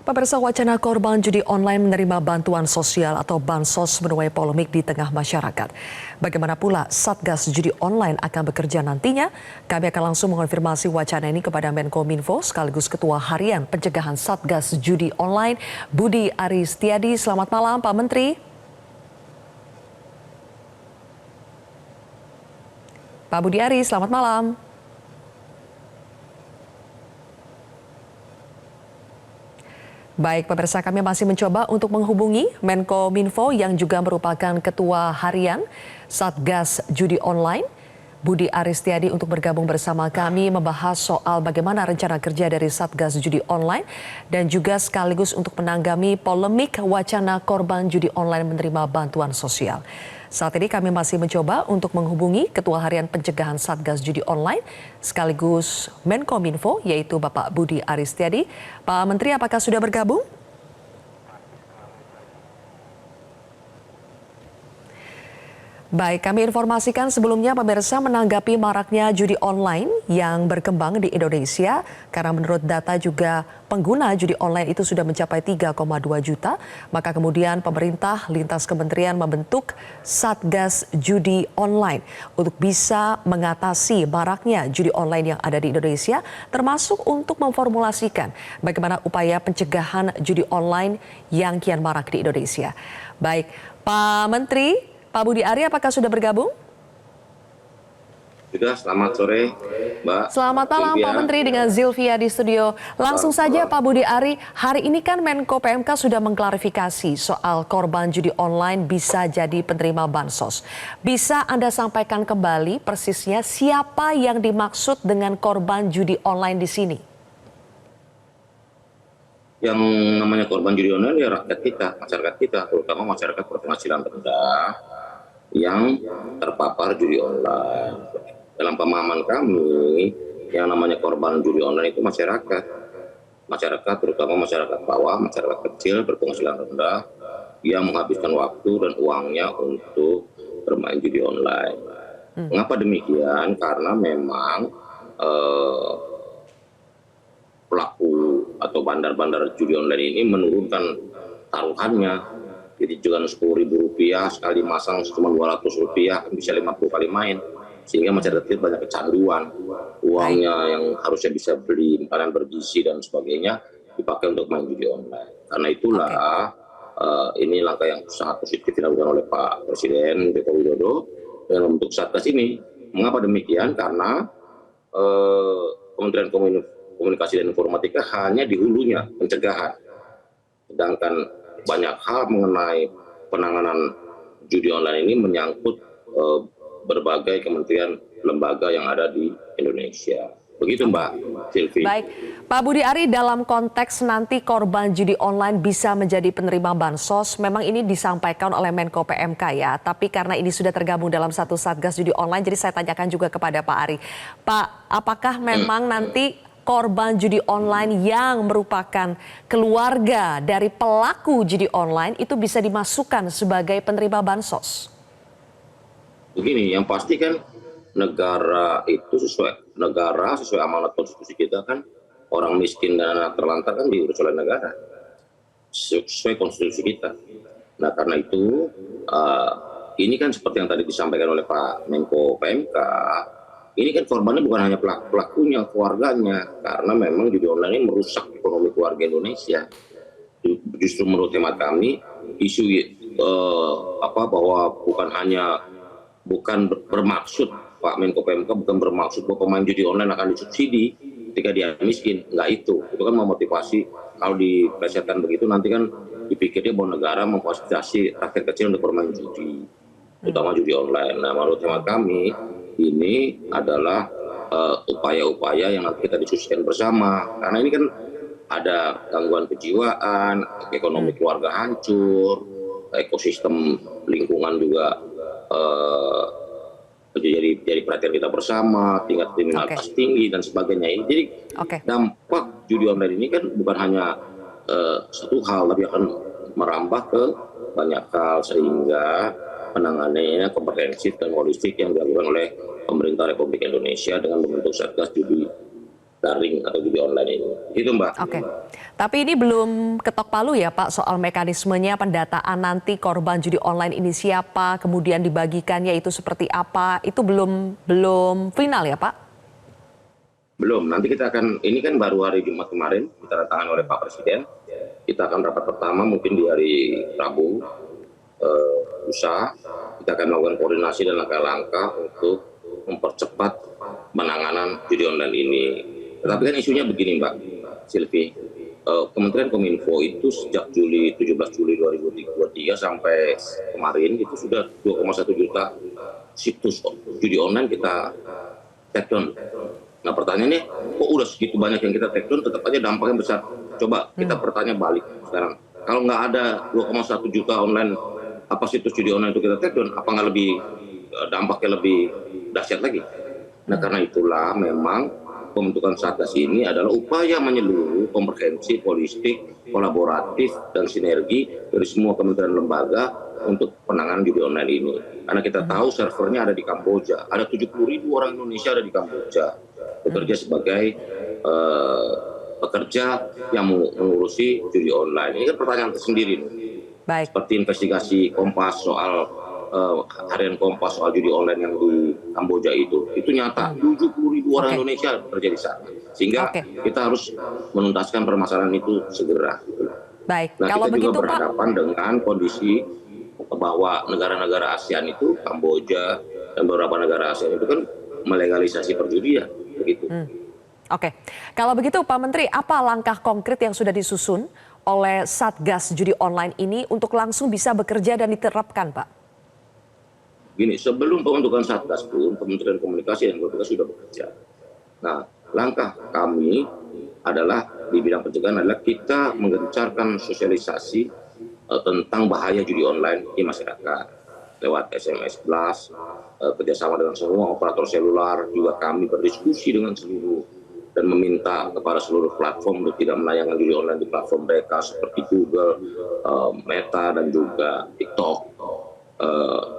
Pemirsa, wacana korban judi online menerima bantuan sosial atau bansos menuai polemik di tengah masyarakat. Bagaimana pula Satgas Judi Online akan bekerja nantinya? Kami akan langsung mengonfirmasi wacana ini kepada Menkominfo sekaligus Ketua Harian Pencegahan Satgas Judi Online, Budi Aris Setiadi. Selamat malam, Pak Menteri. Pak Budi Aris, selamat malam. Baik, pemirsa, kami masih mencoba untuk menghubungi Menkominfo yang juga merupakan Ketua Harian Satgas Judi Online, Budi Aris Setiadi, untuk bergabung bersama kami membahas soal bagaimana rencana kerja dari Satgas Judi Online dan juga sekaligus untuk menanggapi polemik wacana korban judi online menerima bantuan sosial. Saat ini kami masih mencoba untuk menghubungi Ketua Harian Pencegahan Satgas Judi Online sekaligus Menkominfo, yaitu Bapak Budi Aris Setiadi. Pak Menteri, apakah sudah bergabung? Baik, kami informasikan sebelumnya pemirsa menanggapi maraknya judi online yang berkembang di Indonesia karena menurut data juga pengguna judi online itu sudah mencapai 3,2 juta. Maka kemudian pemerintah lintas kementerian membentuk Satgas Judi Online untuk bisa mengatasi maraknya judi online yang ada di Indonesia, termasuk untuk memformulasikan bagaimana upaya pencegahan judi online yang kian marak di Indonesia. Baik, Pak Menteri, Pak Budi Ari, apakah sudah bergabung? Sudah, selamat sore, Mbak. Selamat malam, Pak Menteri, dengan Zilvia di studio. Langsung saja, Pak Budi Ari, hari ini kan Menko PMK sudah mengklarifikasi soal korban judi online bisa jadi penerima bansos. Bisa Anda sampaikan kembali persisnya siapa yang dimaksud dengan korban judi online di sini? Yang namanya korban judi online ya rakyat kita, masyarakat kita, terutama masyarakat berpenghasilan rendah yang terpapar judi online. Dalam pemahaman kami, yang namanya korban judi online itu masyarakat. Masyarakat, terutama masyarakat bawah, masyarakat kecil berpenghasilan rendah yang menghabiskan waktu dan uangnya untuk bermain judi online. Mengapa demikian? Karena memang pelaku atau bandar-bandar judi online ini menurunkan taruhannya. Jadi jangan Rp10.000 sekali masang cuma Rp200 bisa 50 kali main, sehingga masyarakat kita banyak kecanduan. Uangnya yang harusnya bisa beli makanan bergizi dan sebagainya dipakai untuk main judi online. Karena itulah ini langkah yang sangat positif dilakukan oleh Pak Presiden Joko Widodo dengan membentuk Satgas ini. Mengapa demikian? Karena Kementerian Komunikasi dan Informatika hanya di hulunya pencegahan, sedangkan banyak hal mengenai penanganan judi online ini menyangkut berbagai kementerian lembaga yang ada di Indonesia. Begitu, Mbak Silvi. Baik, Pak Budi Ari, dalam konteks nanti korban judi online bisa menjadi penerima bansos, memang ini disampaikan oleh Menko PMK ya, tapi karena ini sudah tergabung dalam satu Satgas Judi Online, jadi saya tanyakan juga kepada Pak Ari. Pak, apakah memang nanti korban judi online yang merupakan keluarga dari pelaku judi online itu bisa dimasukkan sebagai penerima bansos? Begini, yang pasti kan negara itu sesuai amanat konstitusi kita kan, orang miskin dan anak terlantar kan diurus oleh negara sesuai konstitusi kita. Nah, karena itu ini kan seperti yang tadi disampaikan oleh Pak Menko PMK, ini kan korbannya bukan hanya pelakunya, keluarganya, karena memang judi online ini merusak ekonomi keluarga Indonesia. Justru menurut hemat kami, isu bahwa bukan bermaksud, Pak Menko PMK bukan bermaksud bahwa pemain judi online akan disubsidi ketika dia miskin. Enggak, itu kan memotivasi. Kalau diplesetkan begitu nanti kan dipikirnya bahwa negara memfasilitasi rakyat kecil untuk bermain judi, terutama judi online. Nah, menurut hemat kami ini adalah upaya-upaya yang nanti kita diskusikan bersama, karena ini kan ada gangguan kejiwaan, ekonomi keluarga hancur, ekosistem lingkungan juga jadi perhatian kita bersama, tingkat kriminalitas tinggi dan sebagainya. Jadi dampak judi online ini kan bukan hanya satu hal, tapi akan merambah ke banyak hal, sehingga penanganannya komprehensif dan holistik yang dilakukan oleh pemerintah Republik Indonesia dengan membentuk Satgas Judi daring atau judi online ini. Itu Mbak. Oke. Tapi ini belum ketok palu ya Pak soal mekanismenya pendataan nanti korban judi online ini siapa, kemudian dibagikannya itu seperti apa, itu belum final ya Pak? Belum, nanti kita akan, ini kan baru hari Jumat kemarin ditandatangani oleh Pak Presiden. Kita akan rapat pertama mungkin di hari Rabu, lusa. Kita akan melakukan koordinasi dan langkah-langkah untuk mempercepat penanganan judi online ini. Tetapi kan isunya begini Mbak Silvi, Kementerian Kominfo itu sejak 17 Juli 2023 sampai kemarin itu sudah 2,1 juta situs judi online kita take down. Nah pertanyaannya, kok udah segitu banyak yang kita take down, tetap aja dampaknya besar. Coba kita bertanya balik sekarang, kalau nggak ada 2,1 juta online, apa situs judi online itu kita take down, apa nggak lebih dampaknya lebih dahsyat lagi? Nah karena itulah memang pembentukan Satgas ini adalah upaya menyeluruh, komprehensif, holistik, kolaboratif, dan sinergi dari semua kementerian lembaga untuk penanganan judi online ini. Karena kita tahu servernya ada di Kamboja, ada 70.000 orang Indonesia ada di Kamboja, bekerja sebagai pekerja yang mengurusi judi online. Ini kan pertanyaan tersendiri. Baik. Seperti investigasi Kompas soal harian Kompas soal judi online yang di Kamboja itu nyata 70.000 orang Indonesia bekerja di sana, sehingga kita harus menuntaskan permasalahan itu segera. Baik. Nah, Kalau kita begitu juga berhadapan dengan kondisi bahwa negara-negara ASEAN itu, Kamboja dan beberapa negara ASEAN itu kan melegalisasi perjudian, begitu. Oke. Kalau begitu Pak Menteri, apa langkah konkret yang sudah disusun oleh Satgas Judi Online ini untuk langsung bisa bekerja dan diterapkan, Pak? Gini, sebelum pembentukan Satgas pun Kementerian Komunikasi dan Informatika sudah bekerja. Nah, langkah kami adalah di bidang pencegahan adalah kita menggencarkan sosialisasi tentang bahaya judi online di masyarakat lewat SMS Blast, kerjasama dengan semua operator selular, juga kami berdiskusi dengan seluruh dan meminta kepada seluruh platform untuk tidak menayangkan judi online di platform mereka seperti Google, Meta, dan juga TikTok.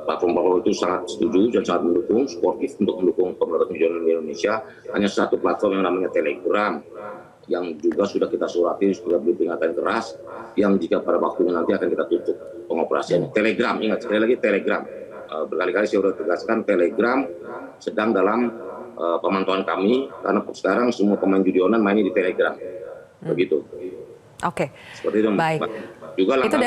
Platform-platform itu sangat setuju dan sangat mendukung, sportif untuk mendukung pemberantasan judi online di Indonesia. Hanya satu platform yang namanya Telegram, yang juga sudah kita surati, sudah beri peringatan keras, yang jika pada waktunya nanti akan kita tutup pengoperasiannya. Telegram, ingat sekali lagi Telegram. Berkali-kali saya sudah tegaskan, Telegram sedang dalam pemantauan kami, karena sekarang semua pemain judi online mainnya di Telegram. Begitu. Oke. Seperti itu. Baik. Juga itu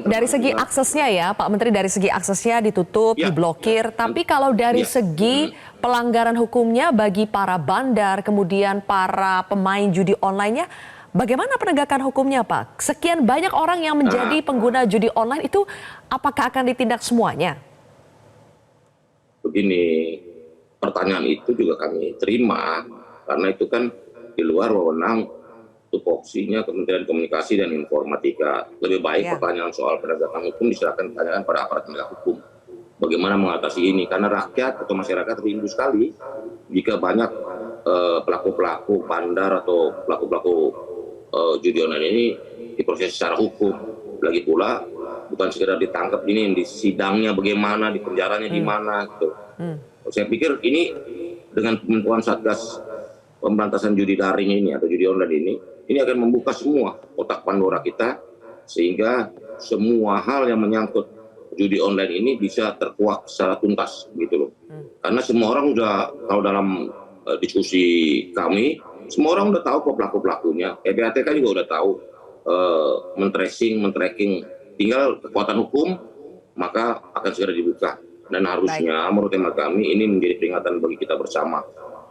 dari segi aksesnya ya Pak Menteri, dari segi aksesnya ditutup, diblokir. Tapi kalau dari segi pelanggaran hukumnya bagi para bandar, kemudian para pemain judi online-nya, bagaimana penegakan hukumnya Pak? Sekian banyak orang yang menjadi pengguna judi online itu, apakah akan ditindak semuanya? Begini, pertanyaan itu juga kami terima, karena itu kan di luar wewenang tupoksinya Kementerian Komunikasi dan Informatika. Lebih baik pertanyaan soal penegakan hukum diserahkan pertanyaan pada aparat penegak hukum. Bagaimana mengatasi ini? Karena rakyat atau masyarakat rindu sekali jika banyak pelaku-pelaku bandar atau pelaku-pelaku judi online ini diproses secara hukum. Lagi pula bukan sekedar ditangkap, ini di sidangnya bagaimana, di penjaranya di mana gitu. Saya pikir ini dengan pembentukan Satgas pemberantasan judi daring ini atau judi online ini akan membuka semua kotak Pandora kita, sehingga semua hal yang menyangkut judi online ini bisa terkuak secara tuntas gitu loh. Karena semua orang udah, kalau dalam diskusi kami, semua orang udah tahu kok pelaku-pelakunya. PPATK juga udah tahu men-tracking, tinggal kekuatan hukum maka akan segera dibuka. Dan harusnya menurut hemat kami ini menjadi peringatan bagi kita bersama,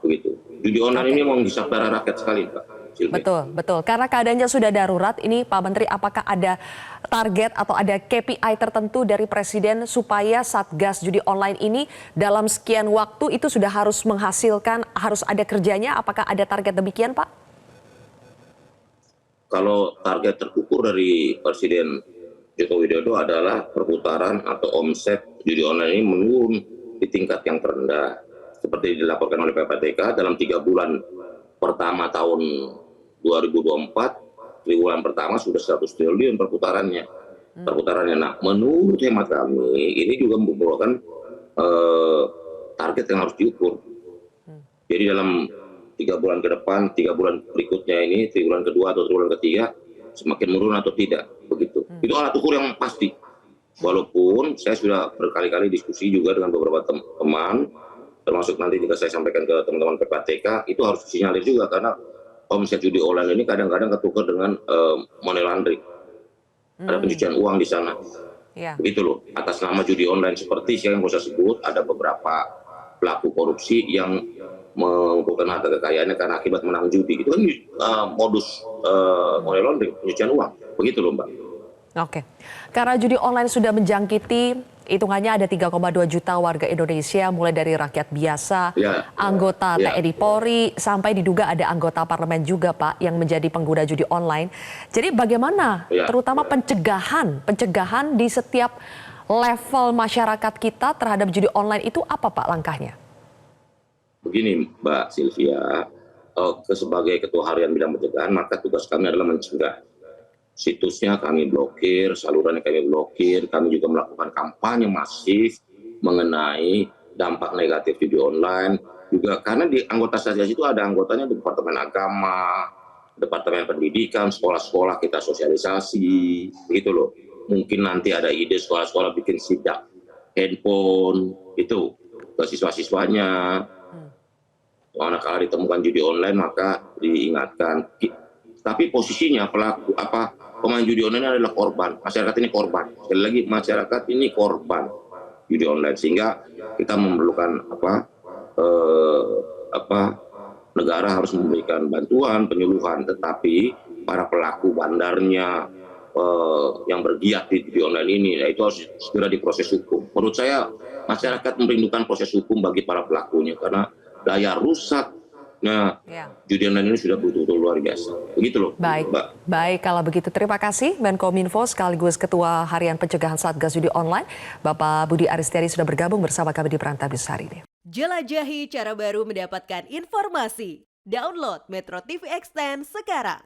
begitu. Judi online ini mau menghisap darah rakyat sekali, Pak. Betul. Karena keadaannya sudah darurat, ini Pak Menteri, apakah ada target atau ada KPI tertentu dari Presiden supaya Satgas Judi Online ini dalam sekian waktu itu sudah harus menghasilkan, harus ada kerjanya? Apakah ada target demikian, Pak? Kalau target terukur dari Presiden Joko Widodo adalah perputaran atau omset judi online ini menurun di tingkat yang terendah. Seperti dilaporkan oleh PPATK, dalam 3 bulan pertama tahun 2024, triwulan pertama sudah 100 triliun perputarannya. Nah, menurut hemat kami, ini juga merupakan target yang harus diukur. Jadi dalam bulan ke depan, 3 bulan berikutnya ini, 3 bulan kedua atau 3 bulan ketiga, semakin menurun atau tidak, begitu. Itu alat ukur yang pasti. Walaupun saya sudah berkali-kali diskusi juga dengan beberapa teman, termasuk nanti juga saya sampaikan ke teman-teman PPATK, itu harus disinyalir juga karena omset judi online ini kadang-kadang ketukar dengan money laundering. Ada pencucian uang di sana. Ya. Begitu loh, atas nama judi online seperti yang saya sebut, ada beberapa pelaku korupsi yang mengumpulkan harta kekayaannya karena akibat menang judi. Itu kan modus money laundering, pencucian uang. Begitu loh, Mbak. Oke, karena judi online sudah menjangkiti hitungannya ada 3,2 juta warga Indonesia, mulai dari rakyat biasa, anggota TNI Polri, sampai diduga ada anggota parlemen juga, Pak, yang menjadi pengguna judi online. Jadi bagaimana, terutama pencegahan di setiap level masyarakat kita terhadap judi online itu apa, Pak, langkahnya? Begini, Mbak Sylvia, sebagai Ketua Harian Bidang Pencegahan, maka tugas kami adalah mencegah. Situsnya kami blokir, salurannya kami blokir, kami juga melakukan kampanye masif mengenai dampak negatif judi online. Juga karena di anggota Satgas itu ada anggotanya di Departemen Agama, Departemen Pendidikan, sekolah-sekolah kita sosialisasi, begitu loh. Mungkin nanti ada ide sekolah-sekolah bikin sidak handphone, itu ke siswa-siswanya. Manakala ditemukan judi online maka diingatkan. Tapi posisinya pemain judi online adalah korban. Masyarakat ini korban. Sekali lagi, masyarakat ini korban judi online, sehingga kita memerlukan negara harus memberikan bantuan penyuluhan, tetapi para pelaku bandarnya yang bergiat di judi online ini, itu harus segera diproses hukum. Menurut saya masyarakat merindukan proses hukum bagi para pelakunya karena daya rusak. Nah, judi online ini sudah betul-betul luar biasa. Begitu loh, Baik, Mbak. Baik, kalau begitu terima kasih Menkominfo sekaligus Ketua Harian Pencegahan Satgas Judi Online, Bapak Budi Aristiadi sudah bergabung bersama kami di Prime Time News hari ini. Jelajahi cara baru mendapatkan informasi. Download Metro TV Extend sekarang.